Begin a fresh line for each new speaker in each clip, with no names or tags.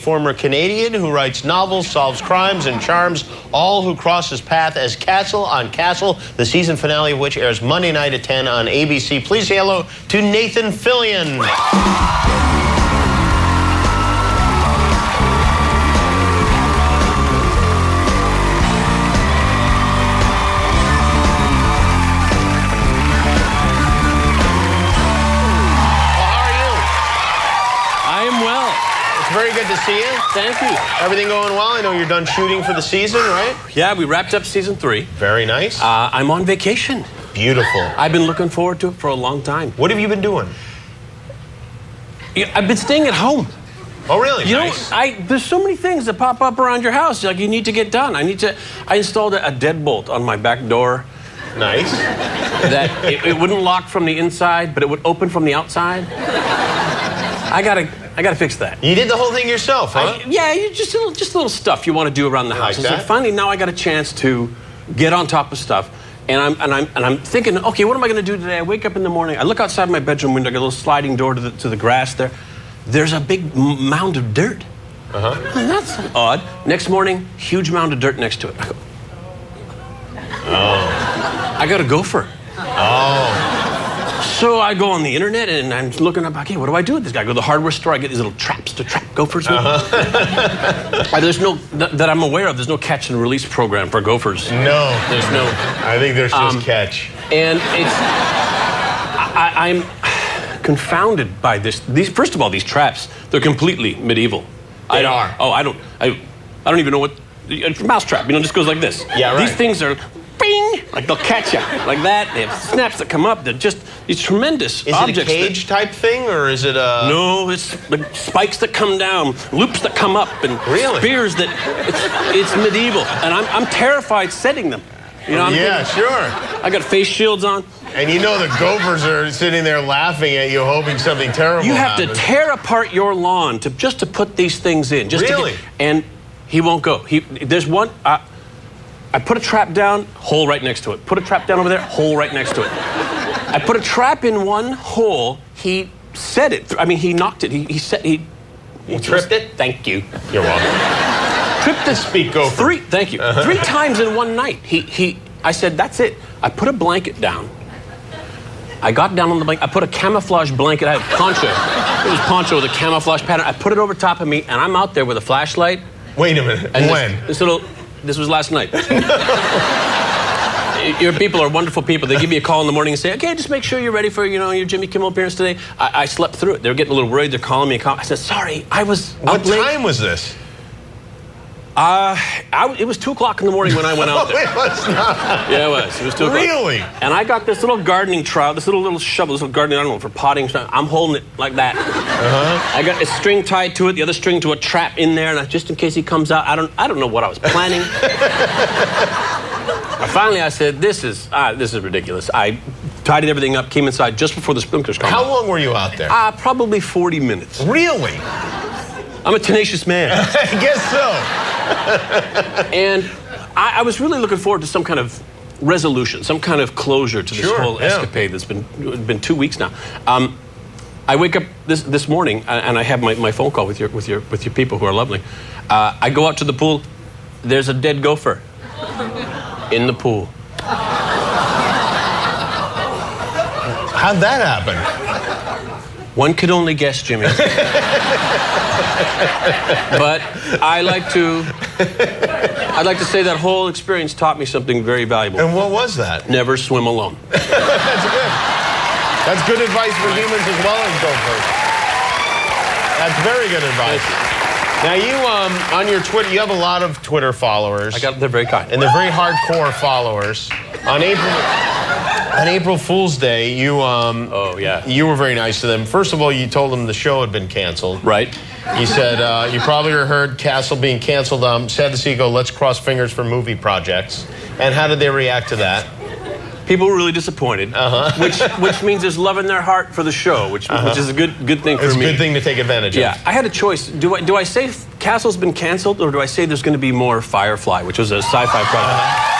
former Canadian who writes novels, solves crimes, and charms all who cross his path as Castle on Castle, the season finale of which airs Monday night at 10 on ABC. Please say hello to Nathan Fillion. Very good to see you.
Thank you.
Everything going well? I know you're done shooting for the season, right?
Yeah, we wrapped up season 3.
Very nice.
I'm on vacation.
Beautiful.
I've been looking forward to it for a long time.
What have you been doing?
I've been staying at home.
Oh, really?
You
nice.
know, there's so many things that pop up around your house like you need to get done. I installed a deadbolt on my back door.
Nice.
That it wouldn't lock from the inside, but it would open from the outside. I gotta fix that.
You did the whole thing yourself, huh?
Just little stuff you want to do around the house.
Like that?
So finally, now I got a chance to get on top of stuff, and I'm thinking, okay, what am I going to do today? I wake up in the morning, I look outside my bedroom window, I got a little sliding door to the grass there. There's a big mound of dirt.
Oh,
that's odd. Next morning, huge mound of dirt next to it. I go,
oh.
I got a gopher.
Oh.
So I go on the internet and I'm looking up, okay, what do I do with this guy? I go to the hardware store, I get these little traps to trap gophers with. There's no, that I'm aware of, there's no catch and release program for gophers.
No.
There's no.
I think there's just catch.
And I'm confounded by this. First of all, these traps, they're completely medieval.
They are.
Oh, I don't even know what, it's a mouse trap, just goes like this.
Yeah, right.
These things are, bing, like they'll catch you, like that. They have snaps that come up. They're just these tremendous objects.
Is it a cage type thing, or is it a...
No, it's like spikes that come down, loops that come up, and spears that, it's medieval. And I'm terrified setting them.
Sure.
I got face shields on.
And you know the gophers are sitting there laughing at you, hoping something terrible
You have
happens.
to tear apart your lawn just to put these things in. And he won't go. There's one... I put a trap down, hole right next to it. Put a trap down over there, hole right next to it. I put a trap in one hole, he set it. He knocked it. He
tripped it?
Thank you.
You're welcome.
Tripped it.
Speak gopher.
Thank you. 3 times in one night. I said, that's it. I put a blanket down. I got down on the blanket. I put a camouflage blanket. I had poncho. It was poncho with a camouflage pattern. I put it over top of me, and I'm out there with a flashlight.
Wait a minute.
And
when?
This was last night. Your people are wonderful people. They give me a call in the morning and say, okay, just make sure you're ready for, your Jimmy Kimmel appearance today. I slept through it. They were getting a little worried. They're calling me. I said, sorry, I was
What time was this?
It was 2 o'clock in the morning when I went out there.
It was not.
Yeah, it was. It was 2 o'clock.
Really?
And I got this little gardening trowel, this little shovel, this little gardening, I don't know, for potting stuff. I'm holding it like that. I got a string tied to it, the other string to a trap in there, and just in case he comes out, I don't know what I was planning. Finally, I said, this is ridiculous. I tidied everything up, came inside just before the sprinklers came.
How long were you out there?
Probably 40 minutes.
Really?
I'm a tenacious man.
I guess so.
And I was really looking forward to some kind of resolution, some kind of closure to this whole escapade that's been 2 weeks now. I wake up this morning and I have my phone call with your people who are lovely. I go out to the pool. There's a dead gopher in the pool.
How'd that happen?
One could only guess, Jimmy. But I'd like to say that whole experience taught me something very valuable.
And what was that?
Never swim alone.
That's good. That's good advice for humans as well as gophers. That's very good advice. Now you, on your Twitter, you have a lot of Twitter followers.
They're very kind.
And they're very hardcore followers. On April Fool's Day, you you were very nice to them. First of all, you told them the show had been canceled.
Right.
You said you probably heard Castle being canceled. Sad to see you go. Let's cross fingers for movie projects. And how did they react to that?
People were really disappointed, which means there's love in their heart for the show, which is a good thing for me.
It's a good thing to take advantage of.
Yeah, I had a choice. Do I say Castle's been canceled, or do I say there's going to be more Firefly, which was a sci-fi project?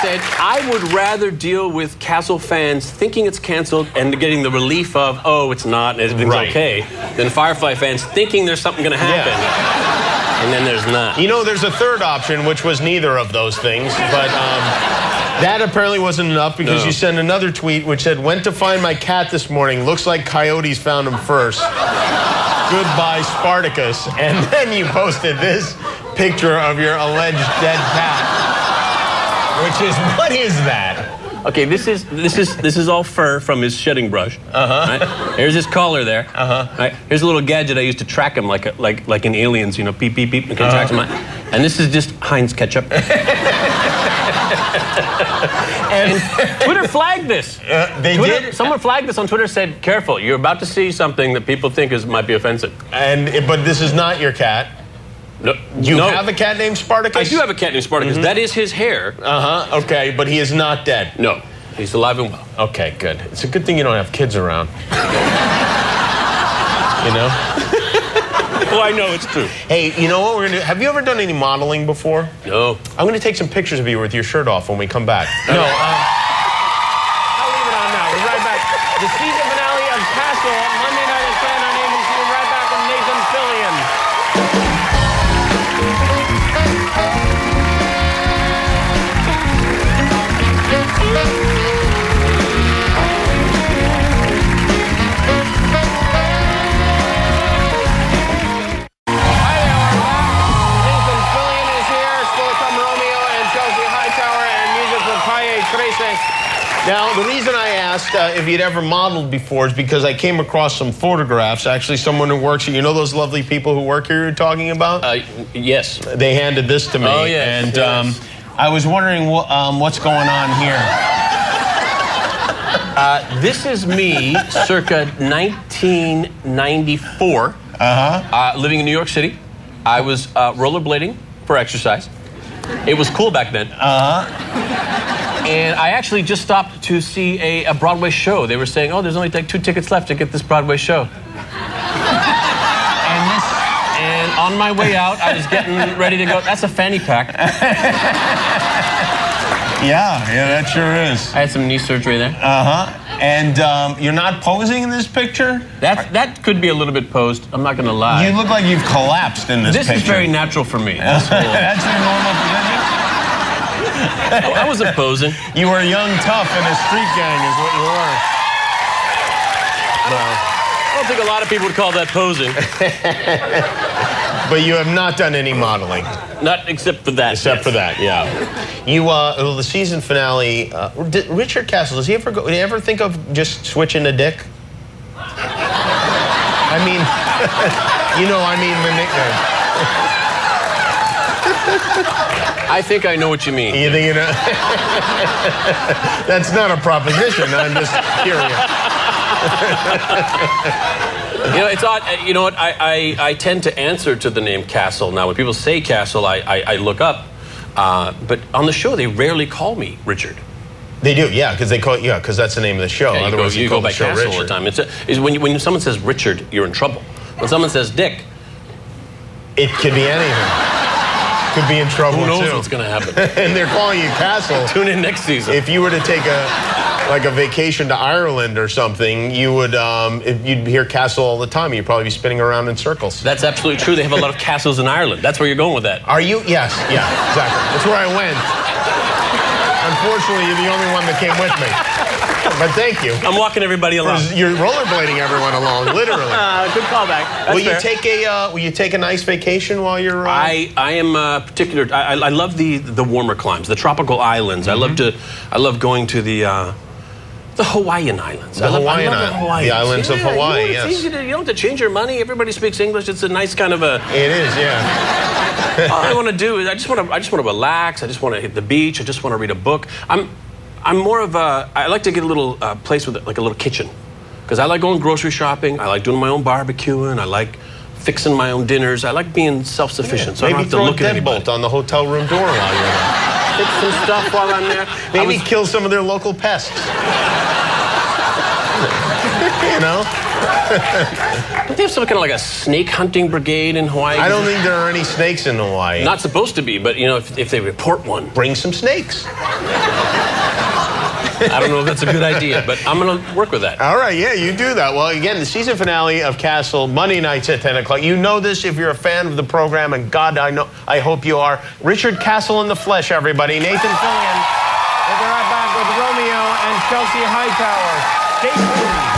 said, I would rather deal with Castle fans thinking it's canceled and getting the relief of, oh, it's not and everything's okay, than Firefly fans thinking there's something going to happen. Yeah. And then there's not.
You know, there's a third option, which was neither of those things, but that apparently wasn't enough because you sent another tweet which said, went to find my cat this morning. Looks like coyotes found him first. Goodbye, Spartacus. And then you posted this picture of your alleged dead cat, which is, what is that?
Okay, this is all fur from his shedding brush. Right? Here's his collar there. Right? Here's a little gadget I used to track him like in Aliens, you know, beep beep beep, and can track him. And this is just Heinz ketchup. And Twitter flagged this.
They did?
Someone flagged this on Twitter, said, careful, you're about to see something that people think might be offensive.
But this is not your cat.
No.
You have a cat named Spartacus?
I do have a cat named Spartacus. That is his hair.
Okay, but he is not dead.
No, he's alive and well.
Okay, good. It's a good thing you don't have kids around. You know?
Well, I know it's true.
Hey, you know what we're gonna do? Have you ever done any modeling before?
No.
I'm gonna take some pictures of you with your shirt off when we come back. No, I'll leave it on now. We're right back. The season finale of Castle, Monday night at 10 on ABC. We're right back with Nathan Fillion. Now, the reason I asked if you'd ever modeled before is because I came across some photographs. Actually, someone who works here, you know those lovely people who work here you're talking about?
Yes.
They handed this to me.
Oh, yes.
And I was wondering what's going on here.
This is me circa 1994, living in New York City. I was rollerblading for exercise. It was cool back then. And I actually just stopped to see a Broadway show. They were saying, oh, there's only like 2 tickets left to get this Broadway show. And on my way out, I was getting ready to go. That's a fanny pack.
Yeah, that sure is.
I had some knee surgery there.
And you're not posing in this picture?
That could be a little bit posed. I'm not going to lie.
You look like you've collapsed in this picture.
This is very natural for me.
That's your normal position?
I wasn't posing.
You were young, tough, in a street gang is what you were.
I don't think a lot of people would call that posing.
But you have not done any modeling.
Not except for that.
Except for that, yeah. You, the season finale, Richard Castle, does he ever think of just switching to Dick? I mean, you know, the nickname.
I think I know what you mean.
You think you know? That's not a proposition. I'm just curious.
You know, it's odd. You know what? I tend to answer to the name Castle. Now, when people say Castle, I look up. But on the show, they rarely call me Richard.
They do, yeah, because because that's the name of the show.
Yeah,
otherwise,
you go by Castle all the time. It's when someone says Richard, you're in trouble. When someone says Dick,
it could be anything. Could be in trouble.
Who knows
too.
what's going to happen?
And they're calling you Castle.
Tune in next season.
If you were to take a vacation to Ireland or something, you would if you'd hear Castle all the time. You'd probably be spinning around in circles.
That's absolutely true. They have a lot of castles in Ireland. That's where you're going with that.
Are you? Yes. Yeah. Exactly. That's where I went. Unfortunately, you're the only one that came with me. But thank you.
I'm walking everybody along.
You're rollerblading everyone along, literally.
Good callback.
Will you take a nice vacation while you're?
I am particular. I love the warmer climes, the tropical islands. I love going to the Hawaiian Islands.
The Hawaiian Islands. The islands of Hawaii.
It's easy to, you don't have to change your money. Everybody speaks English. It's a nice kind of a.
It is, yeah.
All I want to do is I just want to relax. I just want to hit the beach. I just want to read a book. I'm more of a. I like to get a little place with like a little kitchen, because I like going grocery shopping. I like doing my own barbecuing. I like fixing my own dinners. I like being self-sufficient. So I don't have to look at anybody.
Maybe throw a deadbolt on the hotel room door while you're there.
Fix some stuff while I'm there.
Maybe kill some of their local pests. You know?
Don't they have some kind of like a snake hunting brigade in Hawaii?
I don't think there are any snakes in Hawaii.
Not supposed to be, but you know, if they report one,
bring some snakes.
I don't know if that's a good idea, but I'm going to work with that.
All right, yeah, you do that. Well, again, the season finale of Castle, Monday nights at 10 o'clock. You know this if you're a fan of the program, and God, I hope you are. Richard Castle in the flesh, everybody. Nathan Fillion. We'll be right back with Romeo and Chelsea Hightower. Stay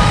tuned.